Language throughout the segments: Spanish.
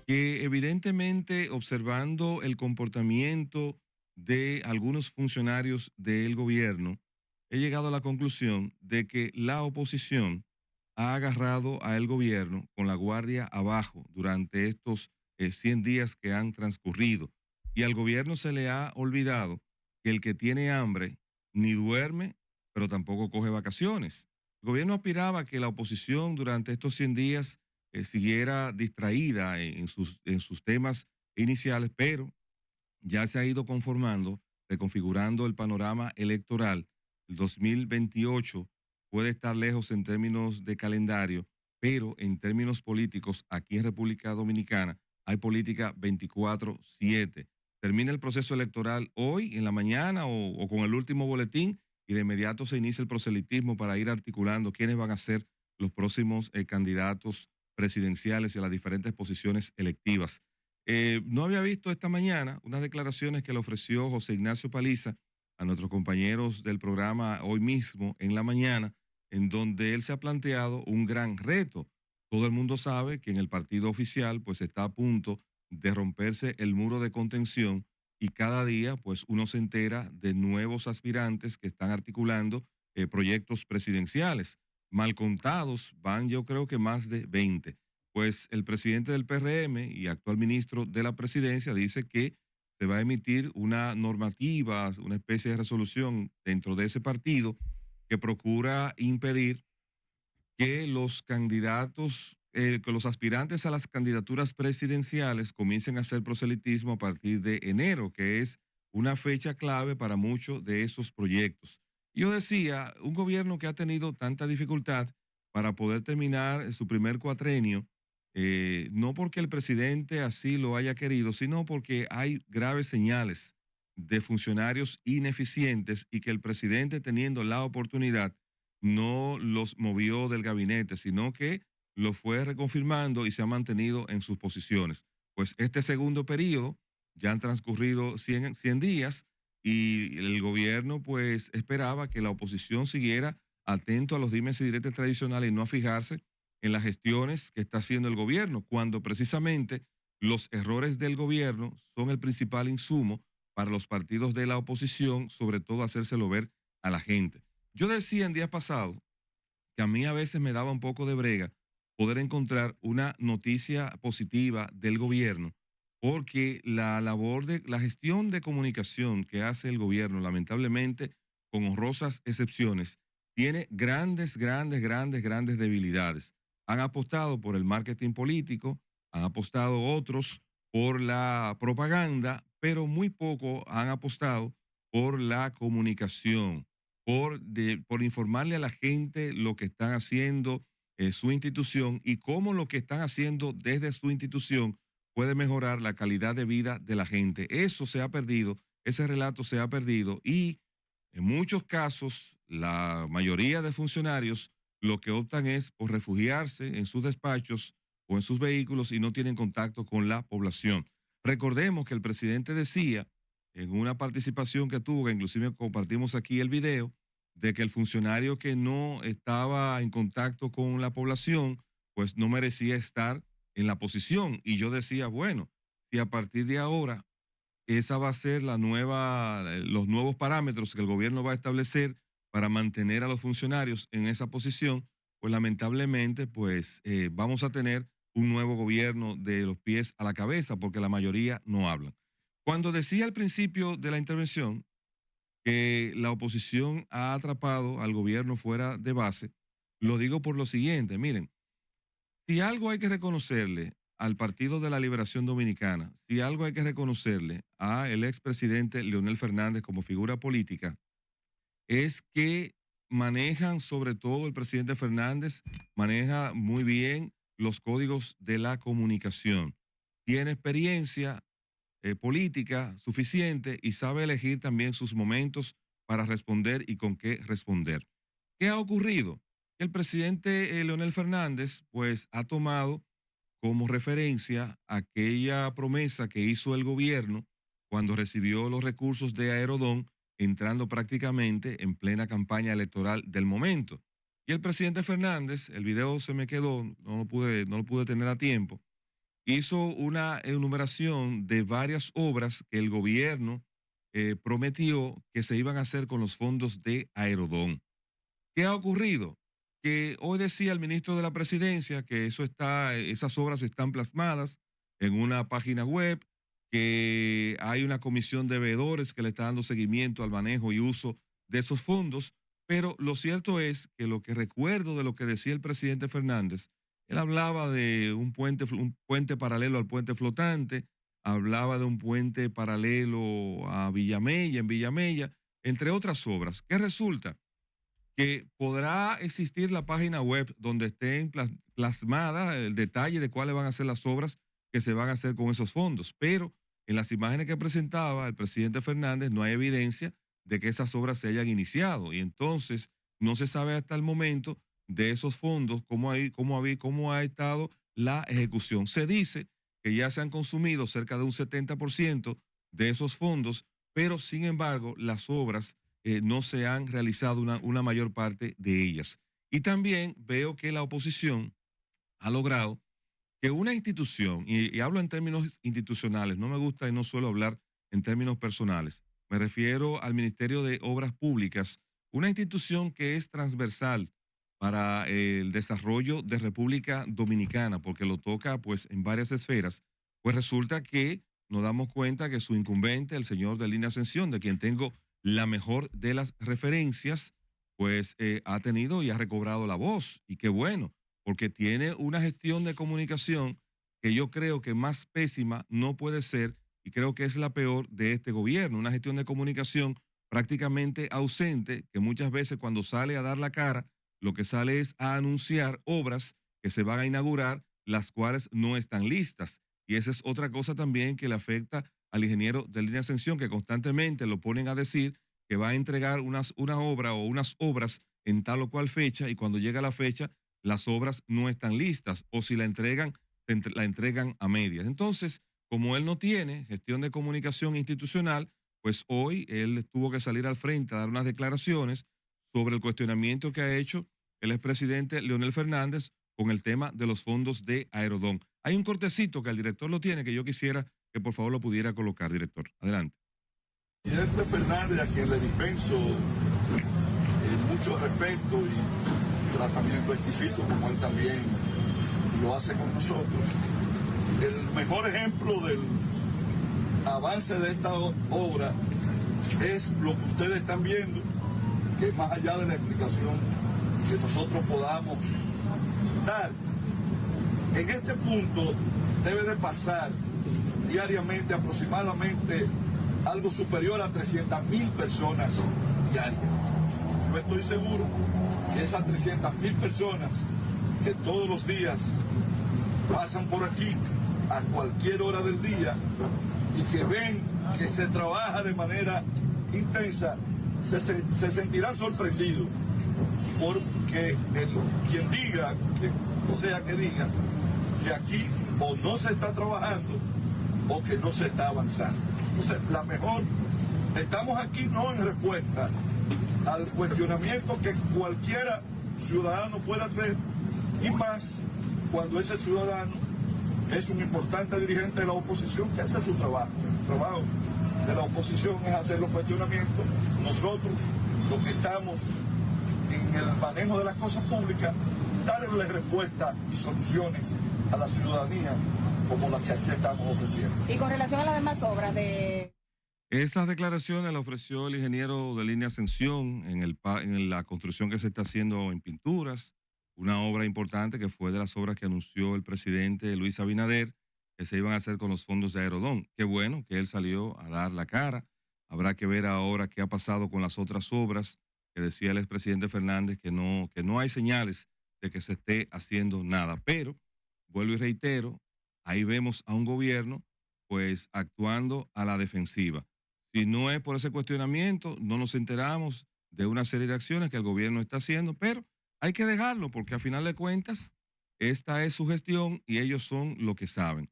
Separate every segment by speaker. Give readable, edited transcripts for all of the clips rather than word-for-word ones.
Speaker 1: que evidentemente observando el comportamiento de algunos funcionarios del gobierno, he llegado a la conclusión de que la oposición ha agarrado al gobierno con la guardia abajo durante estos 100 días que han transcurrido. Y al gobierno se le ha olvidado que el que tiene hambre ni duerme, pero tampoco coge vacaciones. El gobierno aspiraba a que la oposición durante estos 100 días siguiera distraída en sus temas iniciales, pero ya se ha ido conformando, reconfigurando el panorama electoral. El 2028 puede estar lejos en términos de calendario, pero en términos políticos, aquí en República Dominicana hay política 24/7. Termina el proceso electoral hoy en la mañana o con el último boletín y de inmediato se inicia el proselitismo para ir articulando quiénes van a ser los próximos candidatos presidenciales y a las diferentes posiciones electivas. No había visto esta mañana unas declaraciones que le ofreció José Ignacio Paliza a nuestros compañeros del programa hoy mismo en la mañana, en donde él se ha planteado un gran reto. Todo el mundo sabe que en el partido oficial pues está a punto de romperse el muro de contención y cada día pues uno se entera de nuevos aspirantes que están articulando proyectos presidenciales. Mal contados van yo creo que más de 20. Pues el presidente del PRM y actual ministro de la presidencia dice que se va a emitir una normativa, una especie de resolución dentro de ese partido que procura impedir que los candidatos, que los aspirantes a las candidaturas presidenciales comiencen a hacer proselitismo a partir de enero, que es una fecha clave para muchos de esos proyectos. Yo decía, un gobierno que ha tenido tanta dificultad para poder terminar su primer cuatrenio, no porque el presidente así lo haya querido, sino porque hay graves señales de funcionarios ineficientes y que el presidente teniendo la oportunidad no los movió del gabinete, sino que lo fue reconfirmando y se ha mantenido en sus posiciones. Pues este segundo periodo, ya han transcurrido 100 días y el gobierno pues esperaba que la oposición siguiera atento a los dimes y diretes tradicionales y no a fijarse en las gestiones que está haciendo el gobierno, cuando precisamente los errores del gobierno son el principal insumo para los partidos de la oposición, sobre todo hacérselo ver a la gente. Yo decía en días pasados que a mí a veces me daba un poco de brega poder encontrar una noticia positiva del gobierno, porque la labor de la gestión de comunicación que hace el gobierno, lamentablemente, con honrosas excepciones, tiene grandes debilidades. Han apostado por el marketing político, han apostado otros por la propaganda, pero muy poco han apostado por la comunicación por informarle a la gente lo que están haciendo su institución y cómo lo que están haciendo desde su institución puede mejorar la calidad de vida de la gente. Eso se ha perdido, ese relato se ha perdido y en muchos casos la mayoría de funcionarios lo que optan es por refugiarse en sus despachos o en sus vehículos y no tienen contacto con la población. Recordemos que el presidente decía en una participación que tuvo, que inclusive compartimos aquí el video, de que el funcionario que no estaba en contacto con la población, pues no merecía estar en la posición. Y yo decía, bueno, si a partir de ahora esa va a ser los nuevos parámetros que el gobierno va a establecer para mantener a los funcionarios en esa posición, pues lamentablemente, pues vamos a tener un nuevo gobierno de los pies a la cabeza, porque la mayoría no hablan. Cuando decía al principio de la intervención que la oposición ha atrapado al gobierno fuera de base, lo digo por lo siguiente, miren, si algo hay que reconocerle al Partido de la Liberación Dominicana, si algo hay que reconocerle a el expresidente Leonel Fernández como figura política, es que manejan, sobre todo el presidente Fernández, maneja muy bien los códigos de la comunicación. Tiene experiencia política suficiente y sabe elegir también sus momentos para responder y con qué responder. ¿Qué ha ocurrido? El presidente Leonel Fernández pues ha tomado como referencia aquella promesa que hizo el gobierno cuando recibió los recursos de Aerodón, entrando prácticamente en plena campaña electoral del momento. Y el presidente Fernández, el video se me quedó, no lo pude tener a tiempo, hizo una enumeración de varias obras que el gobierno prometió que se iban a hacer con los fondos de Aerodón. ¿Qué ha ocurrido? Que hoy decía el ministro de la Presidencia que esas obras están plasmadas en una página web, que hay una comisión de veedores que le está dando seguimiento al manejo y uso de esos fondos, pero lo cierto es que lo que recuerdo de lo que decía el presidente Fernández, él hablaba de un puente paralelo al puente flotante, hablaba de un puente paralelo a Villamella, en Villamella, entre otras obras. ¿Qué resulta? Que podrá existir la página web donde estén plasmadas el detalle de cuáles van a ser las obras que se van a hacer con esos fondos, pero en las imágenes que presentaba el presidente Fernández no hay evidencia de que esas obras se hayan iniciado y entonces no se sabe hasta el momento de esos fondos cómo ha estado la ejecución. Se dice que ya se han consumido cerca de un 70% de esos fondos, pero sin embargo las obras no se han realizado una mayor parte de ellas. Y también veo que la oposición ha logrado que una institución, y hablo en términos institucionales, no me gusta y no suelo hablar en términos personales, me refiero al Ministerio de Obras Públicas, una institución que es transversal para el desarrollo de República Dominicana, porque lo toca pues en varias esferas, pues resulta que nos damos cuenta que su incumbente, el señor de Línea Ascensión, de quien tengo la mejor de las referencias, pues ha tenido y ha recobrado la voz, y qué bueno, porque tiene una gestión de comunicación que yo creo que más pésima no puede ser y creo que es la peor de este gobierno, una gestión de comunicación prácticamente ausente, que muchas veces cuando sale a dar la cara, lo que sale es a anunciar obras que se van a inaugurar, las cuales no están listas. Y esa es otra cosa también que le afecta al ingeniero de Línea Ascensión, que constantemente lo ponen a decir que va a entregar una obra o unas obras en tal o cual fecha y cuando llega la fecha las obras no están listas o si la entregan, la entregan a medias. Entonces, como él no tiene gestión de comunicación institucional, pues hoy él tuvo que salir al frente a dar unas declaraciones sobre el cuestionamiento que ha hecho el expresidente Leonel Fernández con el tema de los fondos de Aerodón. Hay un cortecito que el director lo tiene que yo quisiera que por favor lo pudiera colocar, director. Adelante.
Speaker 2: Presidente Fernández, a quien le dispenso mucho respeto y tratamiento exquisito, como él también lo hace con nosotros. El mejor ejemplo del avance de esta obra es lo que ustedes están viendo, que más allá de la explicación que nosotros podamos dar, en este punto debe de pasar diariamente aproximadamente algo superior a 300.000 personas diarias. Yo estoy seguro que esas 300.000 personas que todos los días pasan por aquí a cualquier hora del día y que ven que se trabaja de manera intensa, se sentirán sorprendidos porque quien diga, que sea que diga, que aquí o no se está trabajando o que no se está avanzando. Entonces, estamos aquí no en respuesta al cuestionamiento que cualquiera ciudadano puede hacer, y más cuando ese ciudadano es un importante dirigente de la oposición que hace su trabajo. El trabajo de la oposición es hacer los cuestionamientos. Nosotros, los que estamos en el manejo de las cosas públicas, darle respuesta y soluciones a la ciudadanía como las que aquí estamos ofreciendo.
Speaker 3: Y con relación a las demás obras de...
Speaker 1: Estas declaraciones las ofreció el ingeniero de Línea Ascensión en la construcción que se está haciendo en Pinturas, una obra importante que fue de las obras que anunció el presidente Luis Abinader que se iban a hacer con los fondos de Aerodón. Qué bueno que él salió a dar la cara. Habrá que ver ahora qué ha pasado con las otras obras que decía el expresidente Fernández que no hay señales de que se esté haciendo nada. Pero, vuelvo y reitero, ahí vemos a un gobierno pues actuando a la defensiva. Si no es por ese cuestionamiento, no nos enteramos de una serie de acciones que el gobierno está haciendo, pero hay que dejarlo porque a final de cuentas esta es su gestión y ellos son lo que saben.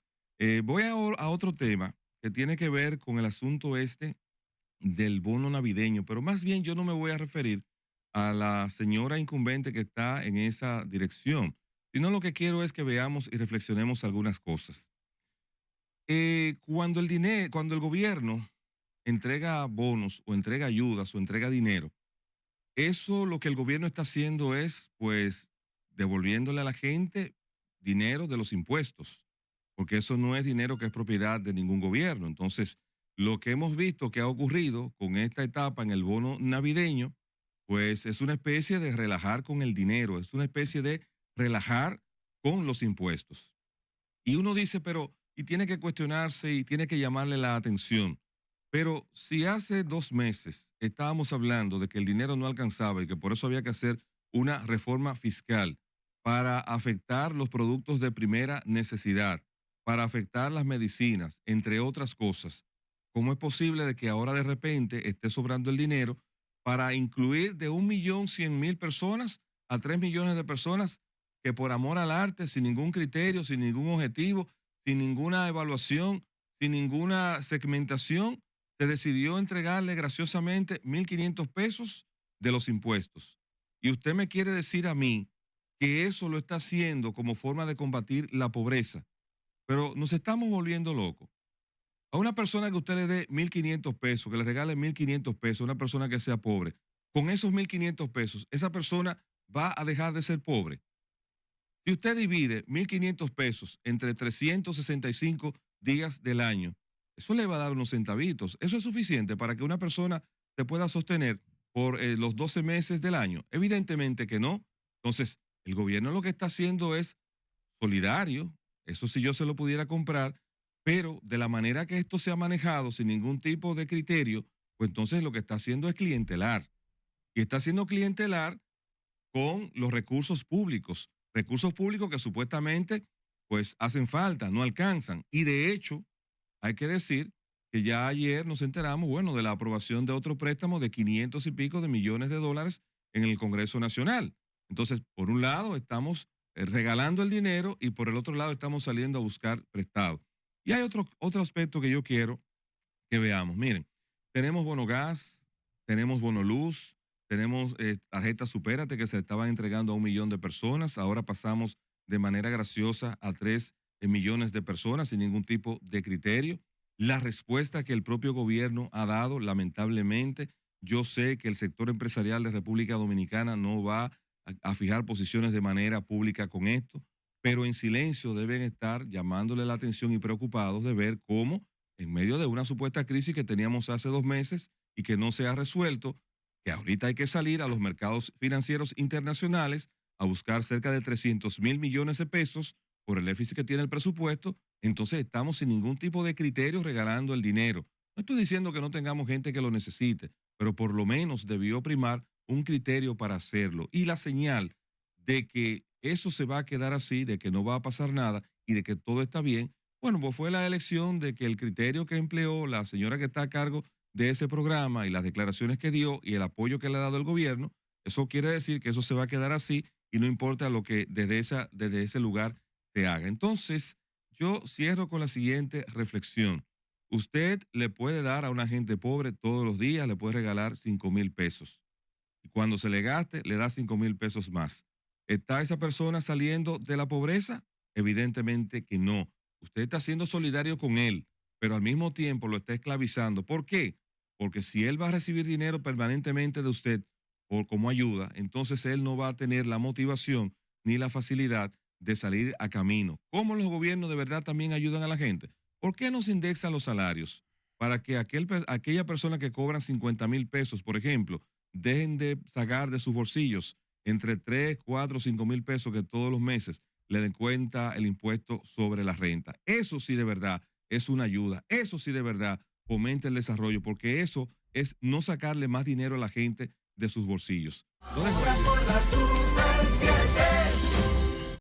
Speaker 1: Voy a otro tema que tiene que ver con el asunto este del bono navideño, pero más bien yo no me voy a referir a la señora incumbente que está en esa dirección, sino lo que quiero es que veamos y reflexionemos algunas cosas. Cuando el gobierno entrega bonos o entrega ayudas o entrega dinero, eso lo que el gobierno está haciendo es, pues, devolviéndole a la gente dinero de los impuestos, porque eso no es dinero que es propiedad de ningún gobierno. Entonces, lo que hemos visto que ha ocurrido con esta etapa en el bono navideño, pues es una especie de relajar con el dinero, es una especie de relajar con los impuestos. Y uno dice, pero, y tiene que cuestionarse y tiene que llamarle la atención. Pero si hace 2 meses estábamos hablando de que el dinero no alcanzaba y que por eso había que hacer una reforma fiscal para afectar los productos de primera necesidad, para afectar las medicinas, entre otras cosas, ¿cómo es posible de que ahora de repente esté sobrando el dinero para incluir de 1.100.000 personas a 3 millones de personas que por amor al arte, sin ningún criterio, sin ningún objetivo, sin ninguna evaluación, sin ninguna segmentación, se decidió entregarle graciosamente 1.500 pesos de los impuestos? Y usted me quiere decir a mí que eso lo está haciendo como forma de combatir la pobreza. Pero nos estamos volviendo locos. A una persona que usted le dé 1.500 pesos, que le regale 1.500 pesos, a una persona que sea pobre, con esos 1.500 pesos, esa persona va a dejar de ser pobre. Si usted divide 1.500 pesos entre 365 días del año, eso le va a dar unos centavitos. ¿Eso es suficiente para que una persona se pueda sostener por los 12 meses del año? Evidentemente que no. Entonces, el gobierno lo que está haciendo es solidario, eso si yo se lo pudiera comprar, pero de la manera que esto se ha manejado sin ningún tipo de criterio, pues entonces lo que está haciendo es clientelar. Y está haciendo clientelar con los recursos públicos que supuestamente pues hacen falta, no alcanzan. Y de hecho, hay que decir que ya ayer nos enteramos, bueno, de la aprobación de otro préstamo de 500 y pico de millones de dólares en el Congreso Nacional. Entonces, por un lado, estamos regalando el dinero y por el otro lado estamos saliendo a buscar prestado. Y hay otro aspecto que yo quiero que veamos. Miren, tenemos bono gas, tenemos bono luz, tenemos tarjeta Supérate que se estaban entregando a 1 millón de personas. Ahora pasamos de manera graciosa a 3 millones de personas sin ningún tipo de criterio. La respuesta que el propio gobierno ha dado, lamentablemente, yo sé que el sector empresarial de República Dominicana no va a fijar posiciones de manera pública con esto, pero en silencio deben estar llamándole la atención y preocupados de ver cómo, en medio de una supuesta crisis que teníamos hace 2 meses y que no se ha resuelto, que ahorita hay que salir a los mercados financieros internacionales a buscar cerca de 300.000 millones de pesos por el déficit que tiene el presupuesto, entonces estamos sin ningún tipo de criterio regalando el dinero. No estoy diciendo que no tengamos gente que lo necesite, pero por lo menos debió primar un criterio para hacerlo. Y la señal de que eso se va a quedar así, de que no va a pasar nada y de que todo está bien, bueno, pues fue la elección de que el criterio que empleó la señora que está a cargo de ese programa y las declaraciones que dio y el apoyo que le ha dado el gobierno, eso quiere decir que eso se va a quedar así y no importa lo que desde ese lugar se haga. Entonces, yo cierro con la siguiente reflexión. Usted le puede dar a una gente pobre todos los días, le puede regalar 5.000 pesos. Y cuando se le gaste, le da 5.000 pesos más. ¿Está esa persona saliendo de la pobreza? Evidentemente que no. Usted está siendo solidario con él, pero al mismo tiempo lo está esclavizando. ¿Por qué? Porque si él va a recibir dinero permanentemente de usted por como ayuda, entonces él no va a tener la motivación ni la facilidad de salir a camino. ¿Cómo los gobiernos de verdad también ayudan a la gente? ¿Por qué no se indexan los salarios? Para que aquella persona que cobra 50.000 pesos, por ejemplo, dejen de sacar de sus bolsillos entre 3, 4, 5.000 pesos que todos los meses le den cuenta el impuesto sobre la renta. Eso sí de verdad es una ayuda. Eso sí de verdad fomenta el desarrollo, porque eso es no sacarle más dinero a la gente de sus bolsillos. No